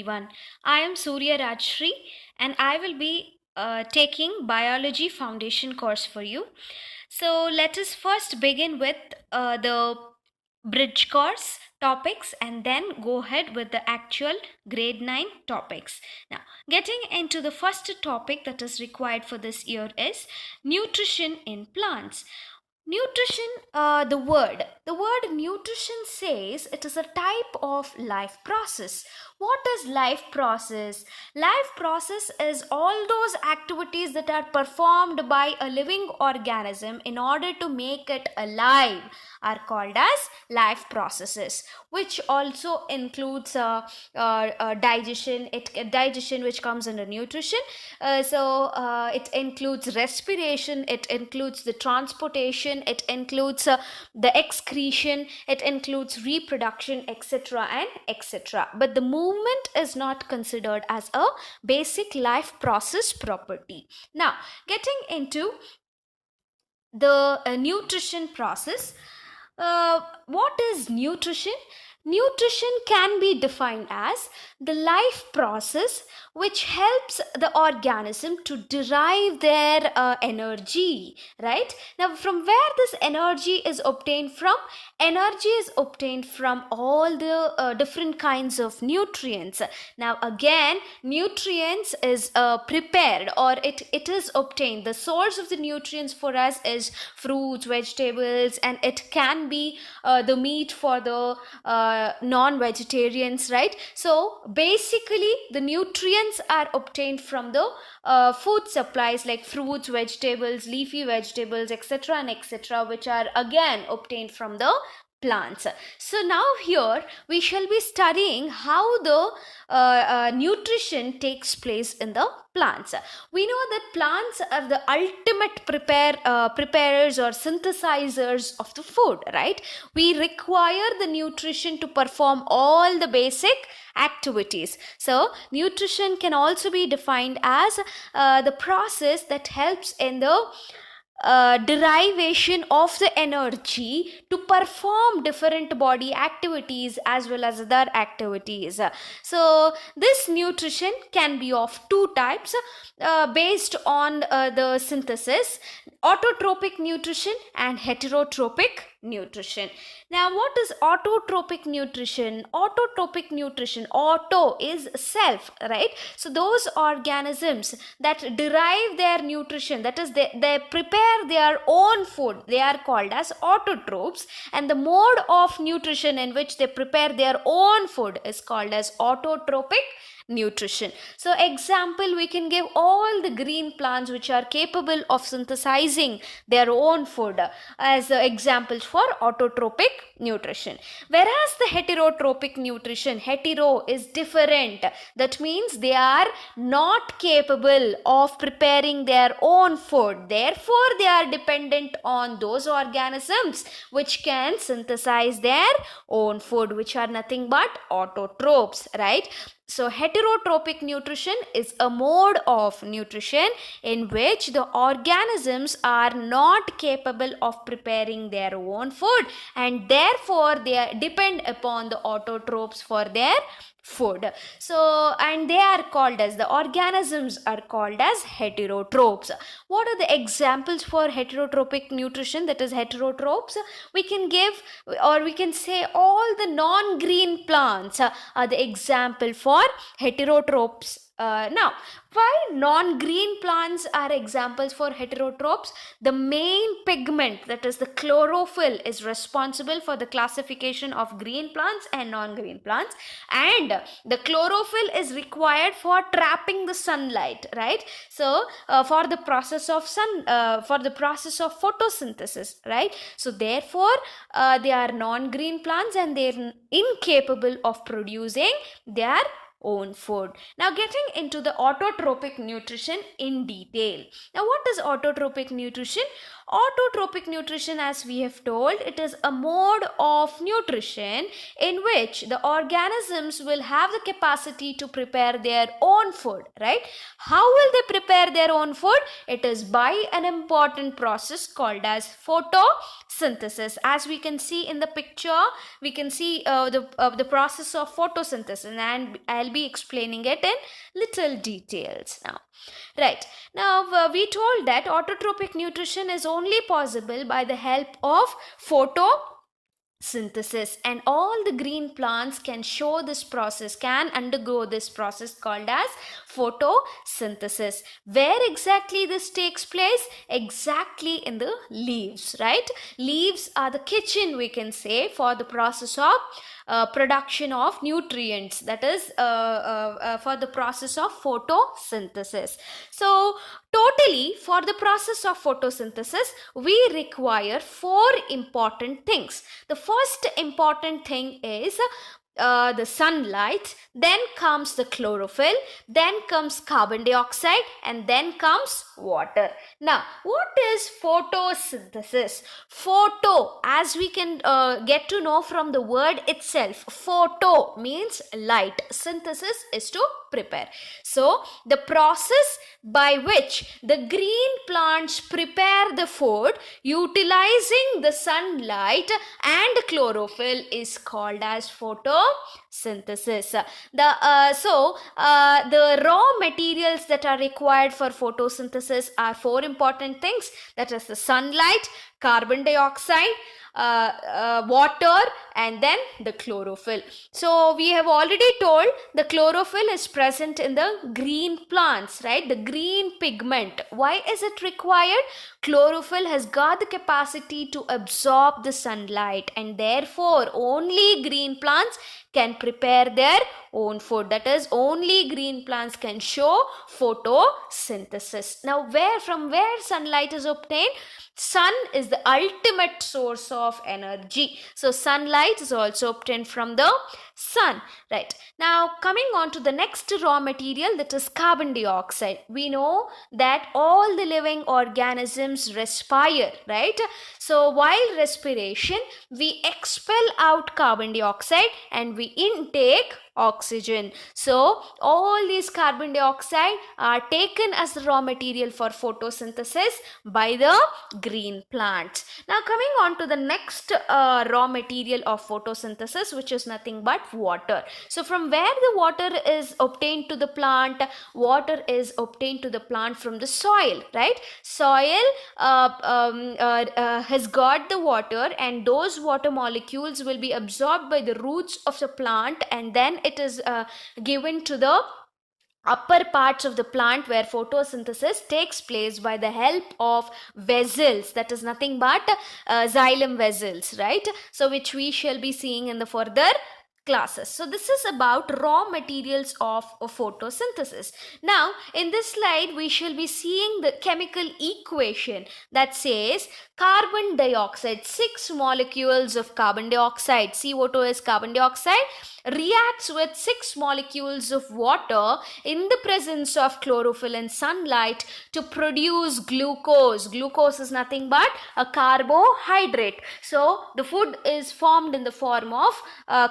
everyone. I am Surya Rajshri and I will be taking Biology Foundation course for you. So let us first begin with the bridge course topics and then go ahead with the actual grade 9 topics. Now, getting into the first topic that is required for this year is nutrition in plants. Nutrition, the word nutrition says it is a type of life process. What is life process? Life process is all those activities that are performed by a living organism in order to make it alive are called as life processes, which also includes digestion. Digestion, which comes under nutrition. It includes respiration, it includes the transportation, it includes the excretion, it includes reproduction, etc. and etc. But the movement is not considered as a basic life process property. Now, getting into the nutrition process. What is nutrition? Nutrition can be defined as the life process which helps the organism to derive their energy, right? Now, from where this energy is obtained from? Energy is obtained from all the different kinds of nutrients. Now, again, nutrients is prepared, or it is obtained. The source of the nutrients for us is fruits, vegetables, and it can be the meat for the non-vegetarians, right? So basically the nutrients are obtained from the food supplies like fruits, vegetables, leafy vegetables, etc. and etc., which are again obtained from the plants. So now here we shall be studying how the nutrition takes place in the plants. We know that plants are the ultimate preparers or synthesizers of the food, right? We require the nutrition to perform all the basic activities. So nutrition can also be defined as the process that helps in the derivation of the energy to perform different body activities as well as other activities. So this nutrition can be of two types based on the synthesis: autotrophic nutrition and heterotropic nutrition. Now, what is autotrophic nutrition? Autotrophic nutrition, auto is self, right? So those organisms that derive their nutrition, that is they prepare their own food, they are called as autotrophs, and the mode of nutrition in which they prepare their own food is called as autotrophic nutrition. So example, we can give all the green plants which are capable of synthesizing their own food as examples for autotrophic nutrition. Whereas the heterotrophic nutrition, hetero is different. That means they are not capable of preparing their own food. Therefore, they are dependent on those organisms which can synthesize their own food, which are nothing but autotrophs, right? So heterotrophic nutrition is a mode of nutrition in which the organisms are not capable of preparing their own food, and therefore they depend upon the autotrophs for their food. So, and they are called as, the organisms are called as heterotrophs. What are the examples for heterotrophic nutrition, that is heterotrophs? We can give, or we can say, all the non-green plants are the example for heterotrophs. Now, why non-green plants are examples for heterotrophs? The main pigment, that is the chlorophyll, is responsible for the classification of green plants and non-green plants, and the chlorophyll is required for trapping the sunlight, right? So for the process of photosynthesis, right? So therefore they are non-green plants and they are incapable of producing their own food. Now, getting into the autotrophic nutrition in detail. Now, what is autotrophic nutrition? Autotrophic nutrition, as we have told, it is a mode of nutrition in which the organisms will have the capacity to prepare their own food, right? How will they prepare their own food? It is by an important process called as photosynthesis. As we can see in the picture, we can see the process of photosynthesis, and I'll be explaining it in little details now. Right. Now, we told that autotrophic nutrition is only possible by the help of photosynthesis, and all the green plants can undergo this process called as photosynthesis. Where exactly this takes place? Exactly in the leaves, right? Leaves are the kitchen, we can say, for the process of production of nutrients, that is for the process of photosynthesis. So totally, for the process of photosynthesis, we require 4 important things. The first important thing is the sunlight, then comes the chlorophyll, then comes carbon dioxide, and then comes water. Now, what is photosynthesis? Photo, as we can get to know from the word itself, photo means light, synthesis is to prepare. So the process by which the green plants prepare the food utilizing the sunlight and chlorophyll is called as photosynthesis. The raw materials that are required for photosynthesis are 4 important things, that is the sunlight, carbon dioxide, water, and then the chlorophyll. So we have already told the chlorophyll is present in the green plants, right? The green pigment. Why is it required? Chlorophyll has got the capacity to absorb the sunlight, and therefore only green plants can prepare their own food. That is, only green plants can show photosynthesis. Now, from where sunlight is obtained? Sun is the ultimate source of energy. So sunlight is also obtained from the sun, right? Now, coming on to the next raw material, that is carbon dioxide. We know that all the living organisms respire, right? So while respiration, we expel out carbon dioxide and we intake oxygen. So all these carbon dioxide are taken as the raw material for photosynthesis by the green plants. Now, coming on to the next raw material of photosynthesis, which is nothing but water. So from where the water is obtained to the plant? Water is obtained to the plant from the soil, right? Soil has got the water, and those water molecules will be absorbed by the roots of the plant, and then it is given to the upper parts of the plant where photosynthesis takes place by the help of vessels, that is nothing but xylem vessels, right? So which we shall be seeing in the further classes. So this is about raw materials of photosynthesis. Now in this slide we shall be seeing the chemical equation that says carbon dioxide, 6 molecules of carbon dioxide, CO2 is carbon dioxide, reacts with 6 molecules of water in the presence of chlorophyll and sunlight to produce glucose. Glucose is nothing but a carbohydrate. So the food is formed in the form of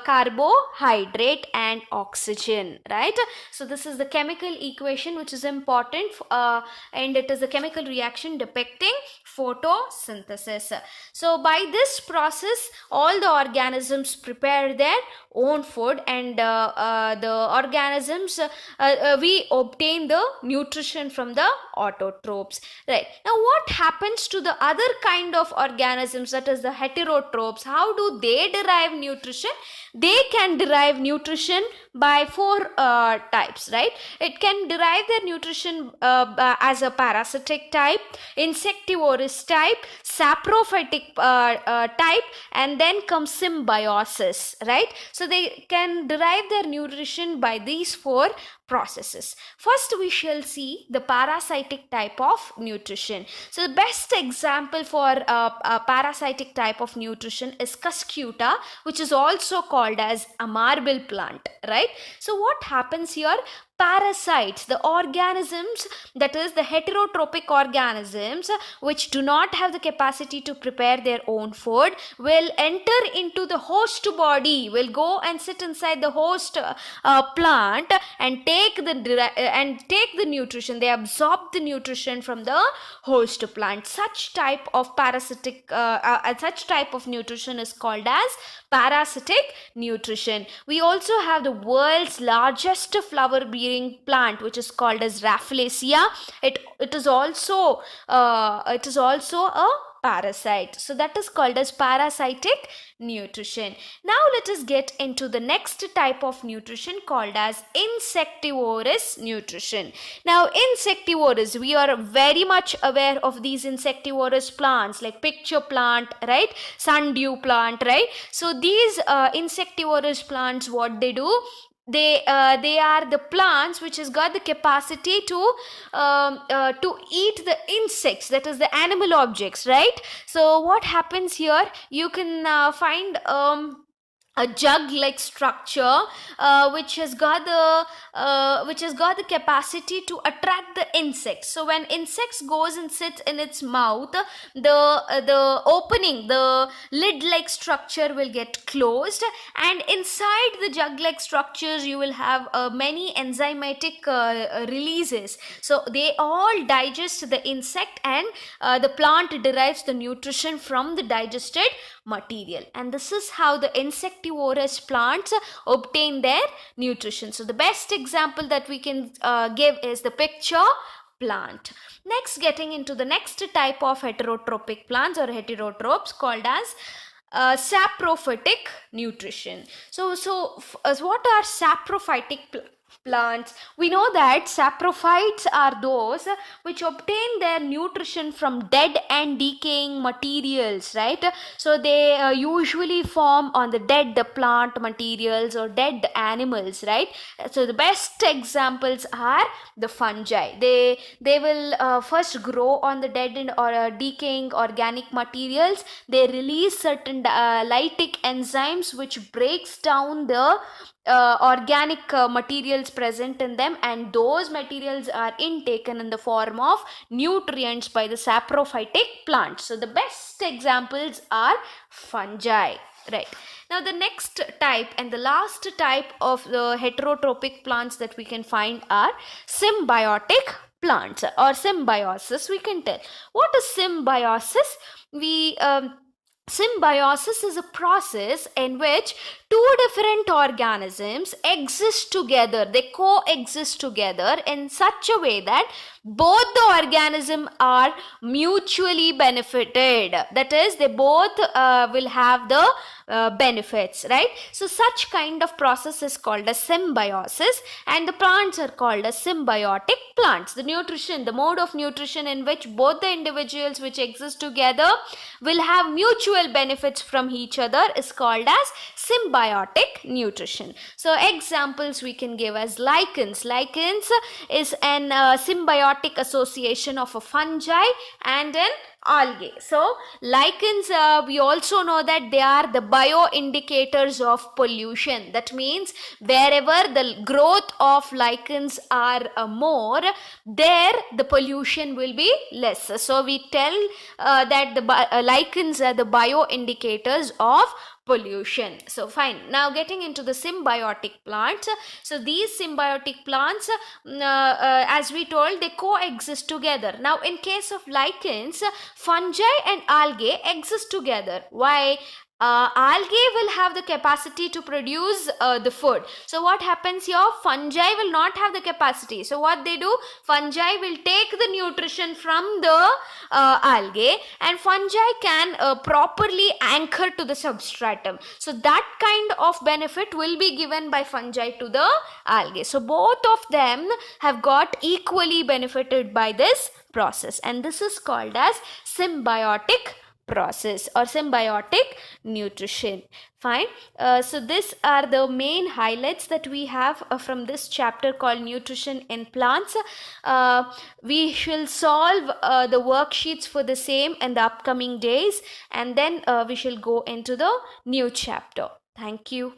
carbohydrate and oxygen, right? So this is the chemical equation which is important, and it is a chemical reaction depicting photosynthesis. So by this process all the organisms prepare their own food, and the organisms we obtain the nutrition from the autotrophs, right? Now what happens to the other kind of organisms, that is the heterotrophs? How do they derive nutrition? They can derive nutrition by 4 types, right? It can derive their nutrition as a parasitic type, insectivorous type, saprophytic type, and then comes symbiosis, right? So they can derive their nutrition by these 4 processes. First we shall see the parasitic type of nutrition. So the best example for a parasitic type of nutrition is cuscuta, which is also called as a marble plant, right? So what happens here? parasites, the organisms, that is the heterotrophic organisms which do not have the capacity to prepare their own food, will enter into the host body, will go and sit inside the host plant and take the nutrition. They absorb the nutrition from the host plant. Such type of such type of nutrition is called as parasitic nutrition. We also have the world's largest flower bearing plant, which is called as Rafflesia. It is also a parasite. So that is called as parasitic nutrition. Now let us get into the next type of nutrition called as insectivorous nutrition. Now insectivorous, we are very much aware of these insectivorous plants like picture plant, right? Sundew plant, right? So these insectivorous plants, what they do, they are the plants which has got the capacity to eat the insects, that is the animal objects, right? So what happens here, you can find a jug-like structure which has got the capacity to attract the insects. So when insects goes and sits in its mouth, the opening, the lid-like structure will get closed, and inside the jug-like structures you will have many enzymatic releases. So they all digest the insect, and the plant derives the nutrition from the digested material. And this is how the insectivorous plants obtain their nutrition. So the best example that we can give is the picture plant. Next, getting into the next type of heterotrophic plants or heterotrophs called as saprophytic nutrition. So what are saprophytic plants? We know that saprophytes are those which obtain their nutrition from dead and decaying materials, right? So they usually form on the dead plant materials or dead animals, right? So the best examples are the fungi. They will first grow on the dead and or decaying organic materials. They release certain lytic enzymes which breaks down the organic materials present in them, and those materials are intaken in the form of nutrients by the saprophytic plants. So the best examples are fungi, right? Now the next type and the last type of the heterotrophic plants that we can find are symbiotic plants or symbiosis, we can tell. What is symbiosis? Symbiosis is a process in which two different organisms exist together. They coexist together in such a way that both the organisms are mutually benefited. That is, they both will have the benefits, right? So such kind of process is called as symbiosis, and the plants are called as symbiotic plants. The nutrition, the mode of nutrition in which both the individuals which exist together will have mutual benefits from each other is called as symbiotic nutrition. So examples we can give as lichens. Lichens is an symbiotic association of a fungi and an algae. So lichens, we also know that they are the bioindicators of pollution. That means wherever the growth of lichens are more, there the pollution will be less. So we tell that the lichens are the bioindicators of pollution. So fine. Now getting into the symbiotic plants. So these symbiotic plants, as we told, they coexist together. Now in case of lichens, fungi and algae exist together. Why? Algae will have the capacity to produce the food. So what happens here? Fungi will not have the capacity. So what they do? Fungi will take the nutrition from the algae, and fungi can properly anchor to the substratum. So that kind of benefit will be given by fungi to the algae. So both of them have got equally benefited by this process, and this is called as symbiotic process or symbiotic nutrition. Fine. So these are the main highlights that we have from this chapter called nutrition in plants. We shall solve the worksheets for the same in the upcoming days, and then we shall go into the new chapter. Thank you.